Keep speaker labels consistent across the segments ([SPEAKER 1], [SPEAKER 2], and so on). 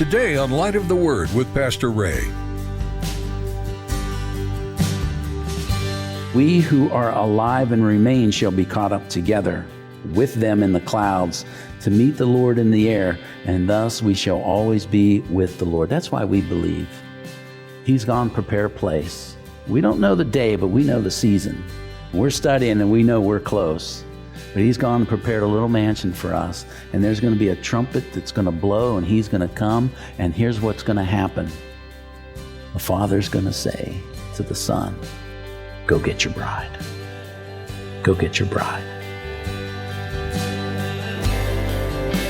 [SPEAKER 1] Today on Light of the Word with Pastor Ray.
[SPEAKER 2] We who are alive and remain shall be caught up together with them in the clouds to meet the Lord in the air, and thus we shall always be with the Lord. That's why we believe. He's gone prepare a place. We don't know the day, but we know the season. We're studying and we know we're close. But he's gone and prepared a little mansion for us, and there's going to be a trumpet that's going to blow, and he's going to come, and here's what's going to happen. The Father's going to say to the Son, go get your bride. Go get your bride.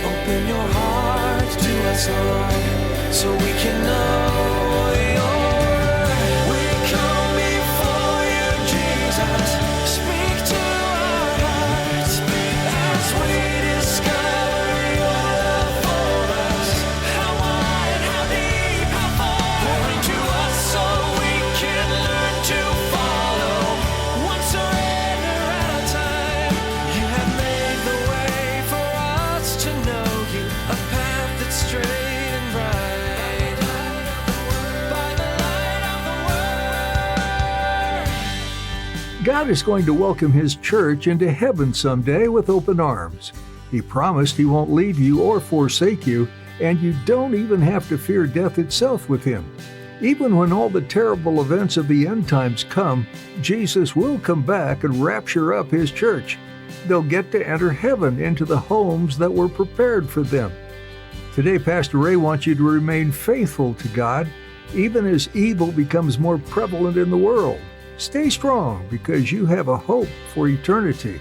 [SPEAKER 3] Open your heart to us, Lord, so we can know your word. We come before you, Jesus. Speak to our hearts as we discover your love for us. How wide, how deep, how far. Pour into us so we can learn to follow. One surrender at a time. You have made the way for us to know you, a path that's straight and right. By the light of the word.
[SPEAKER 4] God is going to welcome His church into heaven someday with open arms. He promised He won't leave you or forsake you, and you don't even have to fear death itself with Him. Even when all the terrible events of the end times come, Jesus will come back and rapture up His church. They'll get to enter heaven into the homes that were prepared for them. Today, Pastor Ray wants you to remain faithful to God, even as evil becomes more prevalent in the world. Stay strong, because you have a hope for eternity.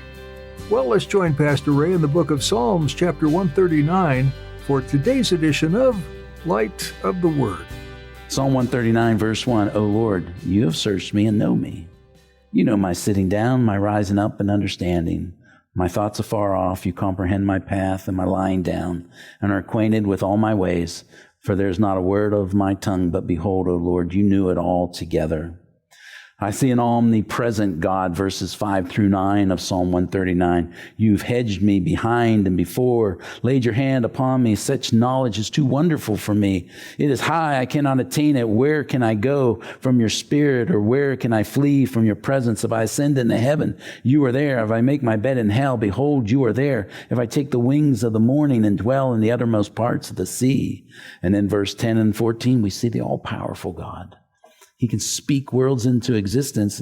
[SPEAKER 4] Well, let's join Pastor Ray in the book of Psalms, chapter 139, for today's edition of Light of the Word.
[SPEAKER 2] Psalm 139, verse 1, O Lord, you have searched me and know me. You know my sitting down, my rising up and understanding. My thoughts afar off, you comprehend my path and my lying down, and are acquainted with all my ways. For there is not a word of my tongue, but behold, O Lord, you knew it all together. I see an omnipresent God, verses 5 through 9 of Psalm 139. You've hedged me behind and before, laid your hand upon me. Such knowledge is too wonderful for me. It is high, I cannot attain it. Where can I go from your spirit, or where can I flee from your presence? If I ascend into heaven, you are there. If I make my bed in hell, behold, you are there. If I take the wings of the morning and dwell in the uttermost parts of the sea. And in verse 10 and 14, we see the all-powerful God. He can speak worlds into existence,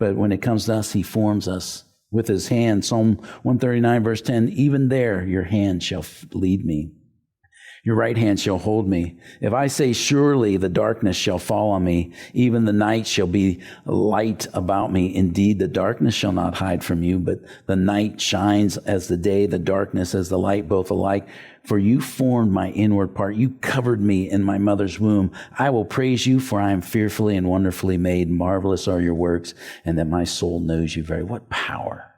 [SPEAKER 2] but when it comes to us, He forms us with His hand. Psalm 139, verse 10, even there your hand shall lead me. Your right hand shall hold me. If I say, surely the darkness shall fall on me, even the night shall be light about me. Indeed, the darkness shall not hide from you, but the night shines as the day, the darkness as the light, both alike. For you formed my inward part. You covered me in my mother's womb. I will praise you, for I am fearfully and wonderfully made. Marvelous are your works, and that my soul knows you very. What power.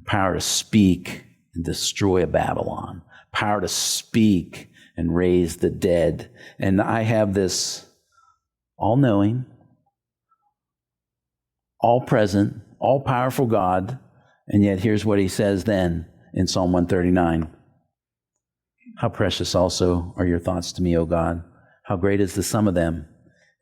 [SPEAKER 2] Power to speak and destroy Babylon. Power to speak and raise the dead. And I have this all-knowing, all-present, all-powerful God. And yet here's what He says then in Psalm 139. How precious also are your thoughts to me, O God. How great is the sum of them.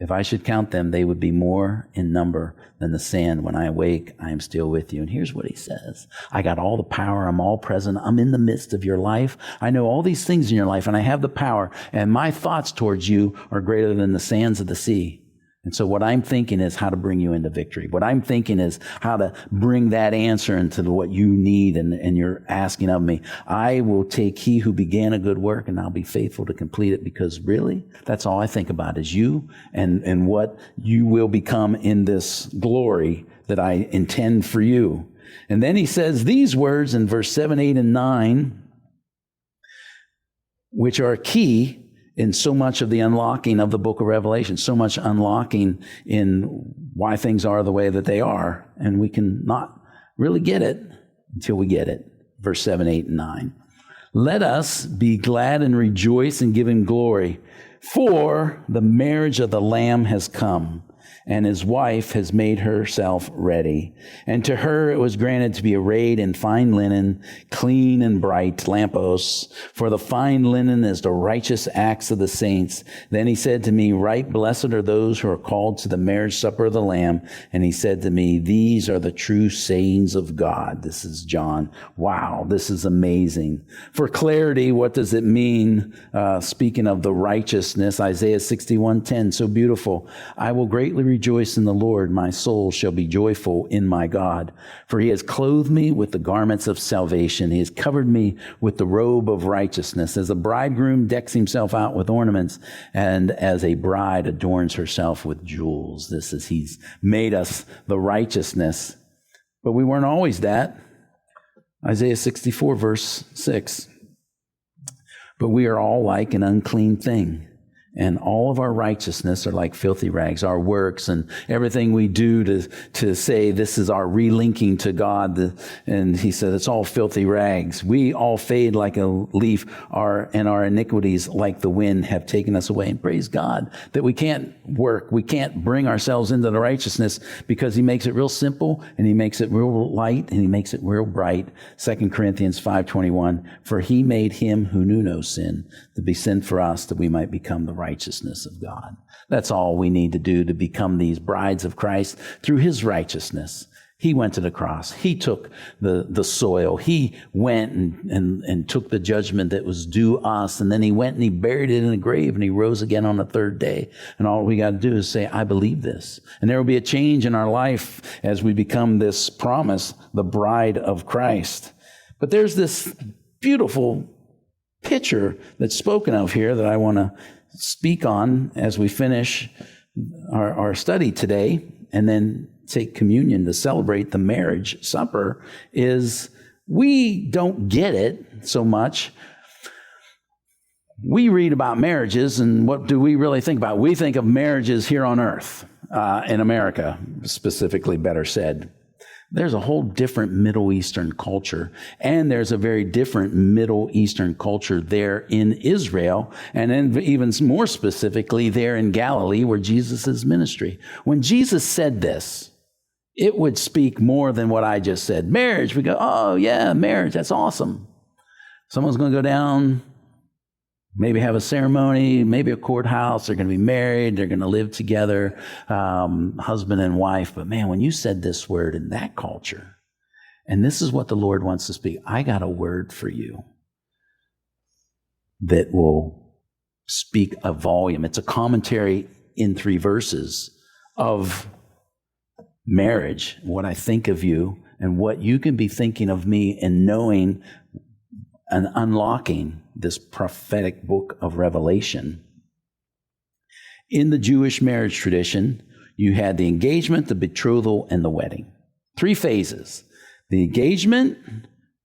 [SPEAKER 2] If I should count them, they would be more in number than the sand. When I awake, I am still with you. And here's what He says. I got all the power. I'm all present. I'm in the midst of your life. I know all these things in your life, and I have the power. And my thoughts towards you are greater than the sands of the sea. And so what I'm thinking is how to bring you into victory. What I'm thinking is how to bring that answer into what you need and you're asking of me. I will take He who began a good work, and I'll be faithful to complete it, because really, that's all I think about is you and what you will become in this glory that I intend for you. And then He says these words in verse 7, 8, and 9, which are key in so much of the unlocking of the book of Revelation, so much unlocking in why things are the way that they are. And we can not really get it until we get it. Verse 7, 8, and 9. Let us be glad and rejoice and give Him glory, for the marriage of the Lamb has come, and his wife has made herself ready. And to her it was granted to be arrayed in fine linen, clean and bright, lampos, for the fine linen is the righteous acts of the saints. Then he said to me, right blessed are those who are called to the marriage supper of the Lamb. And he said to me, these are the true sayings of God. This is John. Wow, this is amazing. For clarity, what does it mean? Speaking of the righteousness, Isaiah 61:10, so beautiful. I will greatly rejoice in the Lord. My soul shall be joyful in my God. For he has clothed me with the garments of salvation. He has covered me with the robe of righteousness. As a bridegroom decks himself out with ornaments, and as a bride adorns herself with jewels. This is, he's made us the righteousness. But we weren't always that. Isaiah 64, verse 6. But we are all like an unclean thing, and all of our righteousness are like filthy rags. Our works and everything we do to say this is our relinking to God. And he said, it's all filthy rags. We all fade like a leaf, and our iniquities like the wind have taken us away. And praise God that we can't work. We can't bring ourselves into the righteousness, because he makes it real simple, and he makes it real light, and he makes it real bright. 2 Corinthians 5:21, for he made him who knew no sin to be sin for us, that we might become the righteousness of God. That's all we need to do to become these brides of Christ, through his righteousness. He went to the cross. He took the soil. He went and took the judgment that was due us. And then he went and he buried it in a grave, and he rose again on the third day. And all we got to do is say, I believe this. And there will be a change in our life as we become this promise, the bride of Christ. But there's this beautiful picture that's spoken of here that I want to speak on as we finish our study today, and then take communion to celebrate the marriage supper. Is we don't get it so much. We read about marriages, and what do we really think about? We think of marriages here on earth, in America, specifically, better said. There's a whole different Middle Eastern culture, and there's a very different Middle Eastern culture there in Israel, and then even more specifically there in Galilee, where Jesus' ministry. When Jesus said this, it would speak more than what I just said. Marriage, we go, oh yeah, marriage, that's awesome. Someone's going to go down, maybe have a ceremony, maybe a courthouse. They're going to be married. They're going to live together, husband and wife. But man, when you said this word in that culture, and this is what the Lord wants to speak, I got a word for you that will speak a volume. It's a commentary in 3 verses of marriage, what I think of you, and what you can be thinking of me, and knowing and unlocking this prophetic book of Revelation. In the Jewish marriage tradition, you had the engagement, the betrothal, and the wedding. 3 phases: the engagement,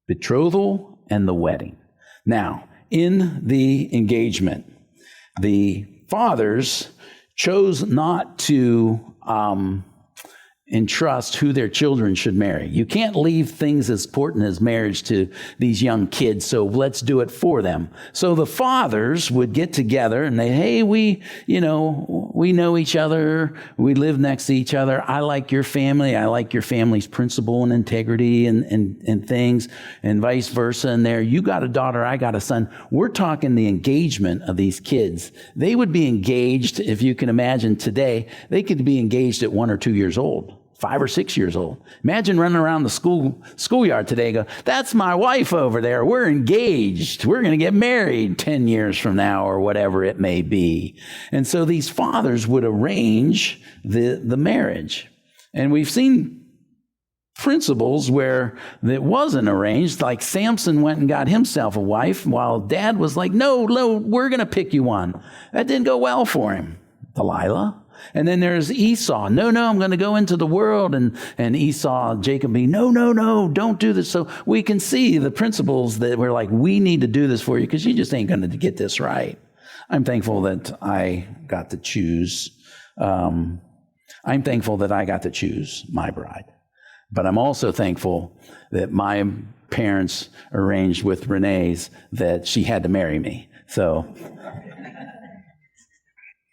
[SPEAKER 2] betrothal, and the wedding. Now, in the engagement, the fathers chose not to entrust who their children should marry. You can't leave things as important as marriage to these young kids, so let's do it for them. So the fathers would get together and we know each other, we live next to each other, I like your family, I like your family's principle and integrity and things, and vice versa. And there, you got a daughter, I got a son. We're talking the engagement of these kids. They would be engaged, if you can imagine today, they could be engaged at 1 or 2 years old. 5 or 6 years old. Imagine running around the schoolyard today and go, that's my wife over there. We're engaged. We're going to get married 10 years from now, or whatever it may be. And so these fathers would arrange the marriage. And we've seen principles where it wasn't arranged, like Samson went and got himself a wife, while dad was like, no, we're going to pick you one. That didn't go well for him. Delilah. And then there's Esau. No, I'm going to go into the world. And Esau, Jacob, no, don't do this. So we can see the principles that we're like, we need to do this for you, because you just ain't going to get this right. I'm thankful that I got to choose. I'm thankful that I got to choose my bride. But I'm also thankful that my parents arranged with Renee's that she had to marry me. So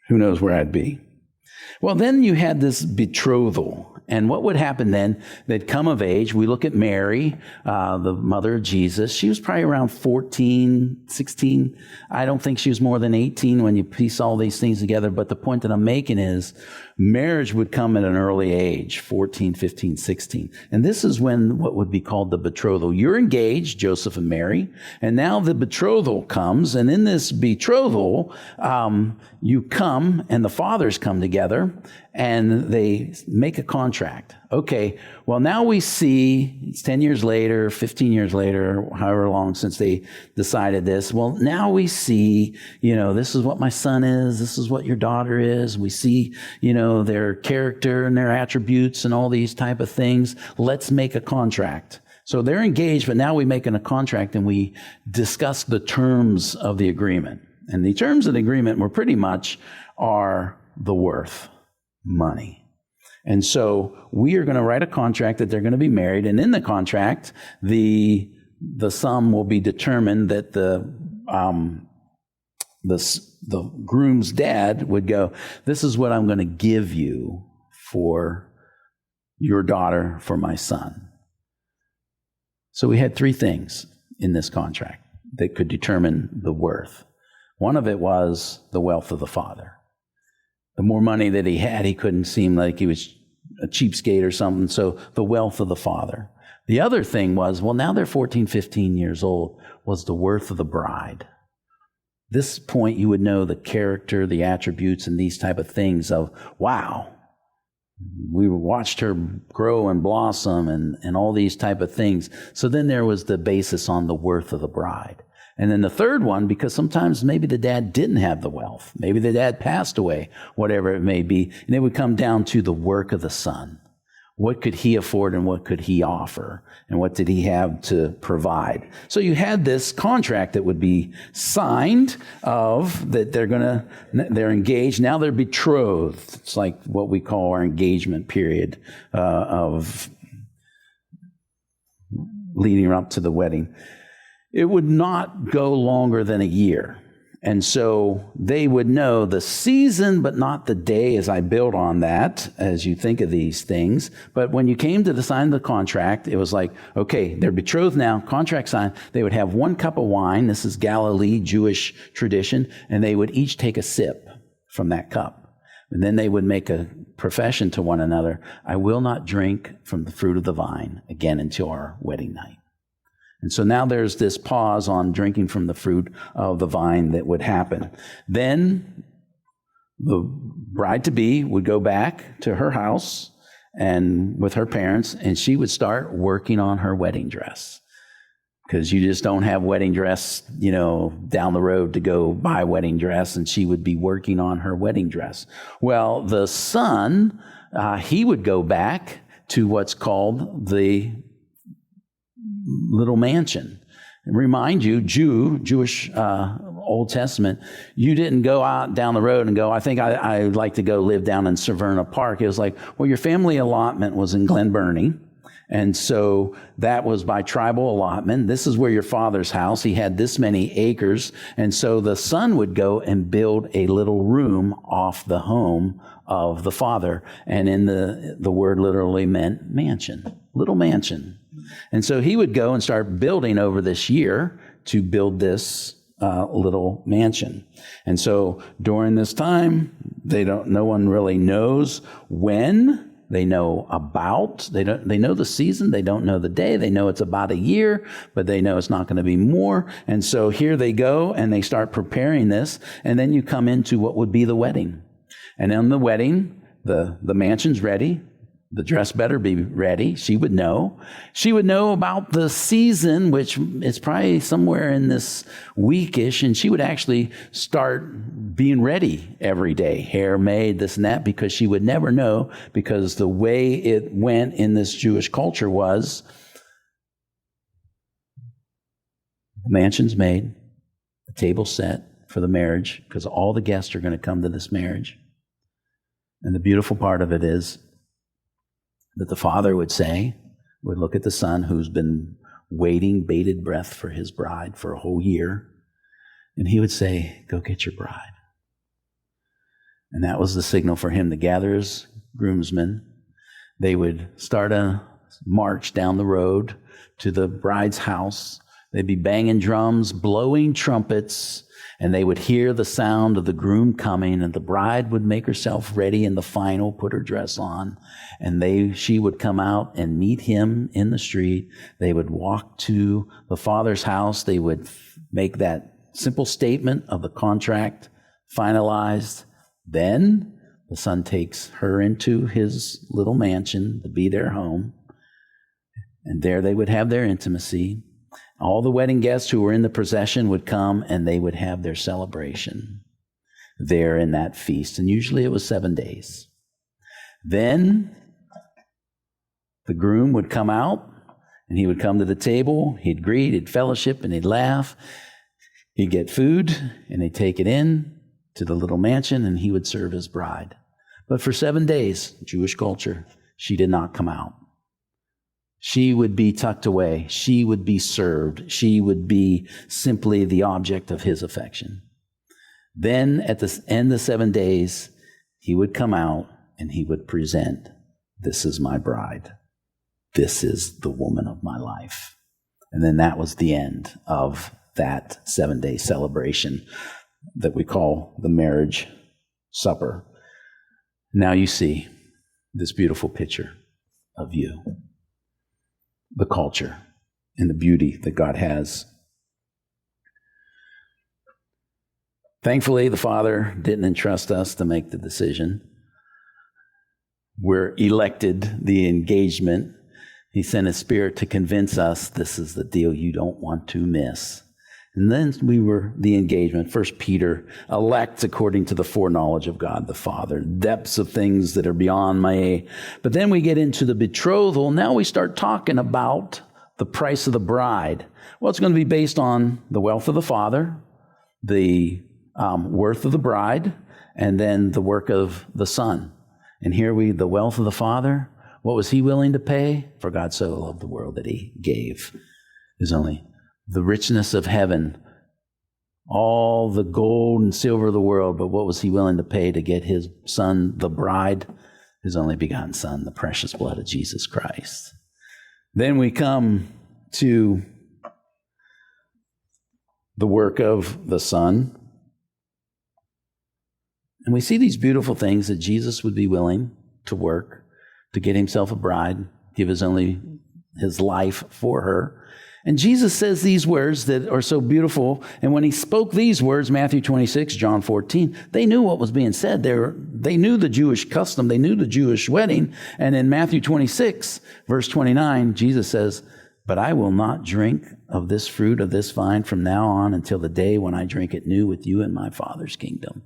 [SPEAKER 2] who knows where I'd be. Well, then you had this betrothal. And what would happen then? They'd come of age. We look at Mary, the mother of Jesus. She was probably around 14, 16. I don't think she was more than 18 when you piece all these things together. But the point that I'm making is marriage would come at an early age, 14, 15, 16. And this is when what would be called the betrothal. You're engaged, Joseph and Mary, and now the betrothal comes. And in this betrothal, you come and the fathers come together and they make a contract. Okay, well, now we see it's 10 years later, 15 years later, however long since they decided this. Well, now we see, this is what my son is. This is what your daughter is. We see, their character and their attributes and all these type of things. Let's make a contract. So they're engaged, but now we make a contract and we discuss the terms of the agreement. And the terms of the agreement were pretty much are the worth, money. And so we are going to write a contract that they're going to be married. And in the contract, the sum will be determined that the groom's dad would go, this is what I'm going to give you for your daughter, for my son. So we had three things in this contract that could determine the worth. One of it was the wealth of the father. The more money that he had, he couldn't seem like he was a cheapskate or something. So the wealth of the father. The other thing was, well, now they're 14, 15 years old, was the worth of the bride. This point, you would know the character, the attributes, and these type of things of, wow, we watched her grow and blossom and all these type of things. So then there was the basis on the worth of the bride. And then the third one, because sometimes maybe the dad didn't have the wealth. Maybe the dad passed away, whatever it may be. And it would come down to the work of the son. What could he afford and what could he offer? And what did he have to provide? So you had this contract that would be signed of that they're engaged. Now they're betrothed. It's like what we call our engagement period of leading up to the wedding. It would not go longer than a year. And so they would know the season, but not the day, as I build on that, as you think of these things. But when you came to sign the contract, it was like, okay, they're betrothed now, contract signed. They would have 1 cup of wine. This is Galilee, Jewish tradition. And they would each take a sip from that cup. And then they would make a profession to one another. I will not drink from the fruit of the vine again until our wedding night. And so now there's this pause on drinking from the fruit of the vine that would happen. Then the bride-to-be would go back to her house and with her parents, and she would start working on her wedding dress. Because you just don't have wedding dress, down the road to go buy wedding dress, and she would be working on her wedding dress. Well, the son, he would go back to what's called the little mansion. And remind you, Jewish Old Testament, you didn't go out down the road and go, I think I'd like to go live down in Severna Park. It was like, well, your family allotment was in Glen Burnie. And so that was by tribal allotment. This is where your father's house. He had this many acres. And so the son would go and build a little room off the home of the father. And in the word literally meant mansion, little mansion. And so he would go and start building over this year to build this little mansion. And so during this time, no one really knows when. They know about, they know the season, they don't know the day, they know it's about a year, but they know it's not going to be more. And so here they go and they start preparing this, and then you come into what would be the wedding. And in the wedding, the mansion's ready. The dress better be ready. She would know. She would know about the season, which is probably somewhere in this weekish, and she would actually start being ready every day, hair made, this and that, because she would never know, because the way it went in this Jewish culture was the mansion's made, the table's set for the marriage, because all the guests are going to come to this marriage. And the beautiful part of it is that the father would look at the son who's been waiting bated breath for his bride for a whole year, and he would say, go get your bride. And that was the signal for him to gather his groomsmen. They would start a march down the road to the bride's house. They'd be banging drums, blowing trumpets, and they would hear the sound of the groom coming, and the bride would make herself ready in the final, put her dress on, and she would come out and meet him in the street. They would walk to the father's house. They would make that simple statement of the contract finalized. Then the son takes her into his little mansion to be their home, and there they would have their intimacy. All the wedding guests who were in the procession would come, and they would have their celebration there in that feast. And usually it was 7 days. Then the groom would come out, and he would come to the table. He'd greet, he'd fellowship, and he'd laugh. He'd get food, and they'd take it in to the little mansion, and he would serve his bride. But for 7 days, Jewish culture, she did not come out. She would be tucked away. She would be served. She would be simply the object of his affection. Then at the end of 7 days, he would come out and he would present, "This is my bride. This is the woman of my life." And then that was the end of that 7-day celebration that we call the marriage supper. Now you see this beautiful picture of you, the culture, and the beauty that God has. Thankfully, the Father didn't entrust us to make the decision. We're elected the engagement. He sent His Spirit to convince us this is the deal you don't want to miss. And then we were the engagement. 1 Peter, elect according to the foreknowledge of God the Father, depths of things that are beyond my. But then we get into the betrothal. Now we start talking about the price of the bride. Well, it's going to be based on the wealth of the father, the worth of the bride, and then the work of the son. And here the wealth of the father, what was he willing to pay? For God so loved the world that he gave his only. The richness of heaven, all the gold and silver of the world, but what was he willing to pay to get his son, the bride, his only begotten son, the precious blood of Jesus Christ? Then we come to the work of the son, and we see these beautiful things that Jesus would be willing to work to get himself a bride, give his life for her. And Jesus says these words that are so beautiful. And when he spoke these words, Matthew 26, John 14, they knew what was being said. They knew the Jewish custom. They knew the Jewish wedding. And in Matthew 26, verse 29, Jesus says, "But I will not drink of this fruit of this vine from now on until the day when I drink it new with you in my Father's kingdom."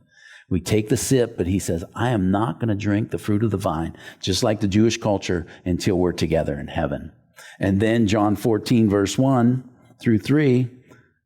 [SPEAKER 2] We take the sip, but he says, I am not going to drink the fruit of the vine, just like the Jewish culture, until we're together in heaven. And then John 14, verse 1 through 3,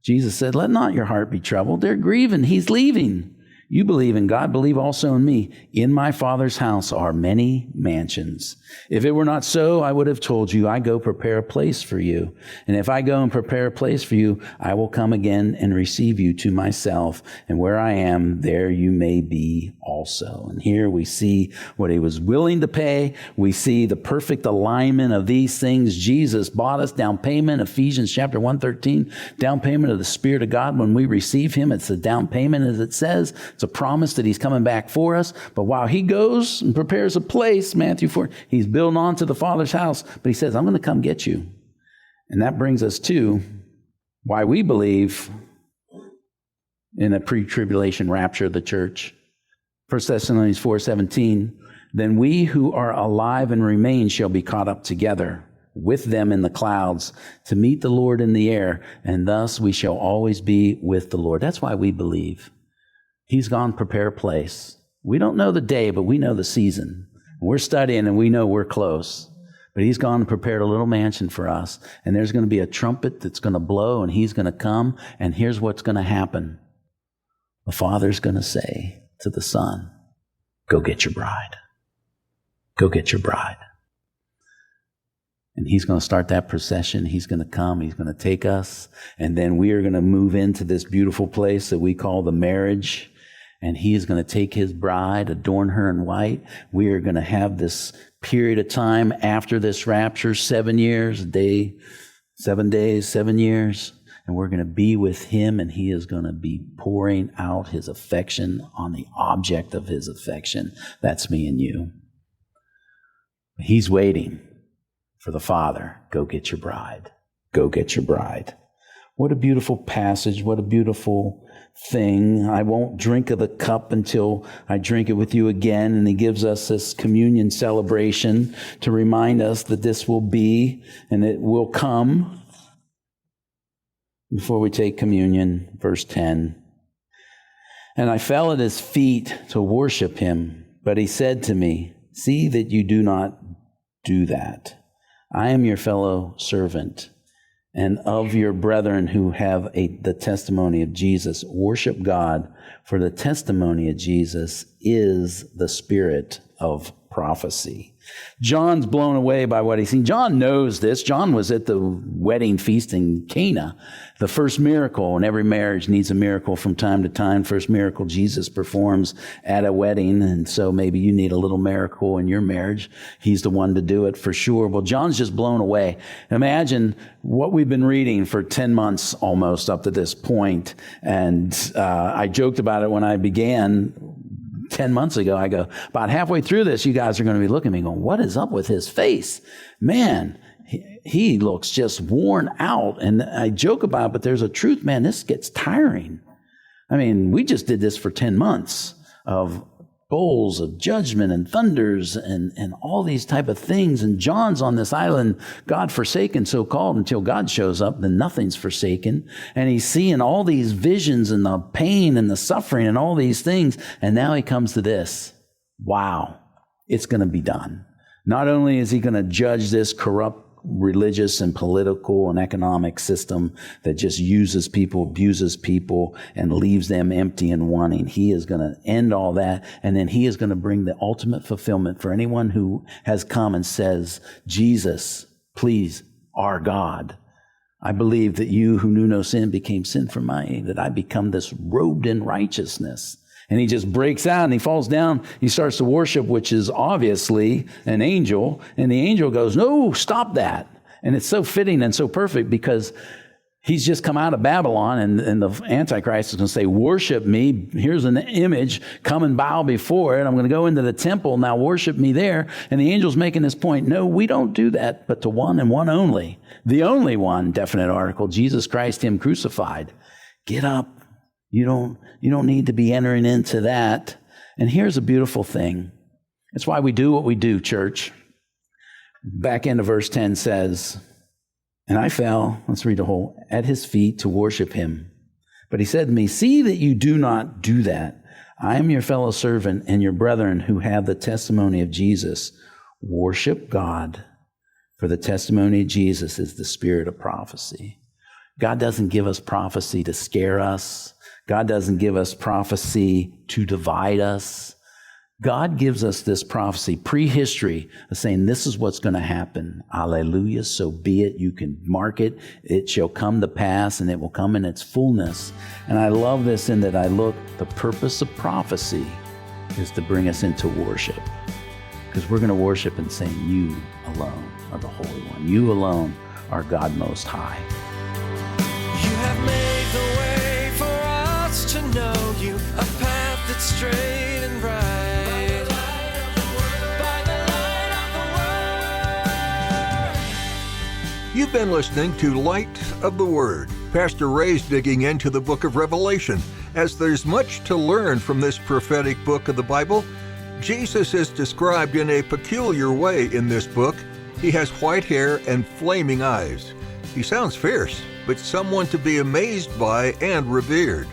[SPEAKER 2] Jesus said, "Let not your heart be troubled. They're grieving. He's leaving. You believe in God, believe also in me. In my Father's house are many mansions. If it were not so, I would have told you, I go prepare a place for you. And if I go and prepare a place for you, I will come again and receive you to myself. And where I am, there you may be also." And here we see what he was willing to pay. We see the perfect alignment of these things. Jesus bought us down payment, Ephesians chapter 1:13, down payment of the Spirit of God. When we receive him, it's a down payment, as it says. It's a promise that he's coming back for us. But while he goes and prepares a place, Matthew 4, he's building on to the Father's house. But he says, I'm going to come get you. And that brings us to why we believe in a pre-tribulation rapture of the church. 1 Thessalonians 4:17, "Then we who are alive and remain shall be caught up together with them in the clouds to meet the Lord in the air, and thus we shall always be with the Lord." That's why we believe. He's gone prepare a place. We don't know the day, but we know the season. We're studying and we know we're close. But he's gone and prepared a little mansion for us. And there's going to be a trumpet that's going to blow, and he's going to come. And here's what's going to happen. The Father's going to say to the Son, "Go get your bride. Go get your bride." And he's going to start that procession. He's going to come. He's going to take us. And then we are going to move into this beautiful place that we call the marriage. And he is going to take his bride, adorn her in white. We are going to have this period of time after this rapture, 7 years, 7 days, 7 years. And we're going to be with him, and he is going to be pouring out his affection on the object of his affection. That's me and you. He's waiting for the Father. Go get your bride. Go get your bride. What a beautiful passage. What a beautiful thing. I won't drink of the cup until I drink it with you again. And he gives us this communion celebration to remind us that this will be and it will come. Before we take communion, verse 10. And I fell at his feet to worship him, but he said to me, see that you do not do that. I am your fellow servant and of your brethren who have the testimony of Jesus. Worship God, for the testimony of Jesus is the spirit of prophecy. John's blown away by what he's seen. John knows this. John was at the wedding feast in Cana, the first miracle, and every marriage needs a miracle from time to time. First miracle Jesus performs at a wedding, and so maybe you need a little miracle in your marriage. He's the one to do it for sure. Well, John's just blown away. Imagine what we've been reading for 10 months almost up to this point, and I joked about it when I began 10 months ago. I go, about halfway through this, you guys are going to be looking at me going, what is up with his face? Man, he looks just worn out. And I joke about it, but there's a truth, man, this gets tiring. I mean, we just did this for 10 months of bowls of judgment and thunders and all these type of things. And John's on this island, God forsaken, so-called, until God shows up, then nothing's forsaken. And he's seeing all these visions and the pain and the suffering and all these things. And now he comes to this. Wow, it's going to be done. Not only is he going to judge this corrupt religious and political and economic system that just uses people, abuses people, and leaves them empty and wanting. He is going to end all that, and then he is going to bring the ultimate fulfillment for anyone who has come and says, Jesus, please, our God, I believe that you who knew no sin became sin for me, that I become this robed in righteousness. And he just breaks out and he falls down. He starts to worship, which is obviously an angel. And the angel goes, no, stop that. And it's so fitting and so perfect because he's just come out of Babylon and the Antichrist is going to say, worship me. Here's an image. Come and bow before it. I'm going to go into the temple. Now worship me there. And the angel's making this point. No, we don't do that, but to one and one only. The only one, definite article, Jesus Christ, him crucified. Get up. You don't need to be entering into that. And here's a beautiful thing. It's why we do what we do, church. Back into verse 10 says, and I fell, let's read the whole, at his feet to worship him. But he said to me, see that you do not do that. I am your fellow servant and your brethren who have the testimony of Jesus. Worship God, for the testimony of Jesus is the spirit of prophecy. God doesn't give us prophecy to scare us. God doesn't give us prophecy to divide us. God gives us this prophecy, prehistory, of saying this is what's going to happen. Alleluia, so be it. You can mark it. It shall come to pass, and it will come in its fullness. And I love this in that the purpose of prophecy is to bring us into worship. Because we're going to worship and saying, you alone are the Holy One. You alone are God Most High.
[SPEAKER 3] You have made the way for us to know you, a path that's straight and right. By the light of the word.
[SPEAKER 4] You've been listening to Light of the Word. Pastor Ray's digging into the book of Revelation. As there's much to learn from this prophetic book of the Bible, Jesus is described in a peculiar way in this book. He has white hair and flaming eyes. He sounds fierce, but someone to be amazed by and revered.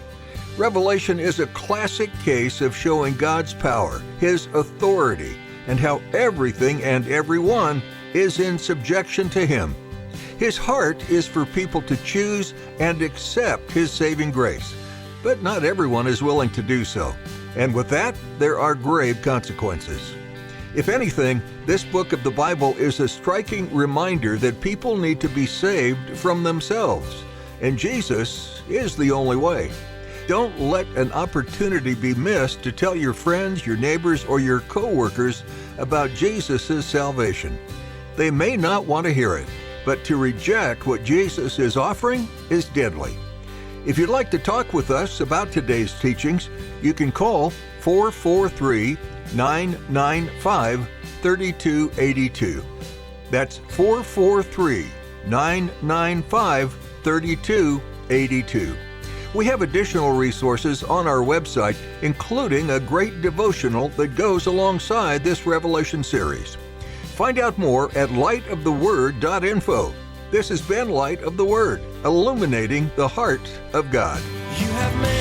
[SPEAKER 4] Revelation is a classic case of showing God's power, His authority, and how everything and everyone is in subjection to Him. His heart is for people to choose and accept His saving grace, but not everyone is willing to do so. And with that, there are grave consequences. If anything, this book of the Bible is a striking reminder that people need to be saved from themselves, and Jesus is the only way. Don't let an opportunity be missed to tell your friends, your neighbors, or your co-workers about Jesus' salvation. They may not want to hear it, but to reject what Jesus is offering is deadly. If you'd like to talk with us about today's teachings, you can call 443-995-3282. That's 443-995-3282. We have additional resources on our website, including a great devotional that goes alongside this Revelation series. Find out more at lightoftheword.info. This has been Light of the Word, illuminating the heart of God.
[SPEAKER 3] You have made